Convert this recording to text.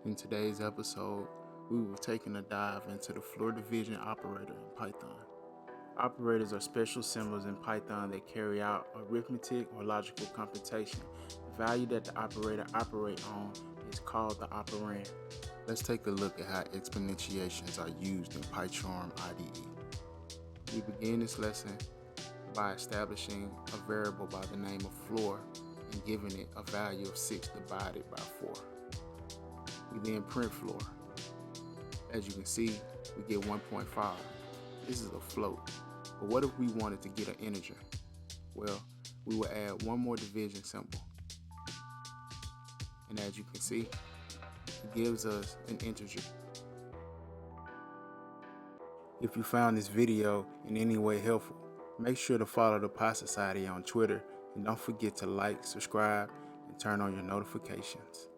In today's episode, we will be taking a dive into the floor division operator in Python. Operators are special symbols in Python that carry out arithmetic or logical computation. The value that the operator operates on is called the operand. Let's take a look at how exponentiations are used in PyCharm IDE. We begin this lesson by establishing a variable by the name of floor and giving it a value of 6 divided by 4. We then print floor. As you can see, we get 1.5. This is a float. But what if we wanted to get an integer? Well, we will add one more division symbol. And as you can see, it gives us an integer. If you found this video in any way helpful, make sure to follow the PySociety on Twitter and don't forget to like, subscribe, and turn on your notifications.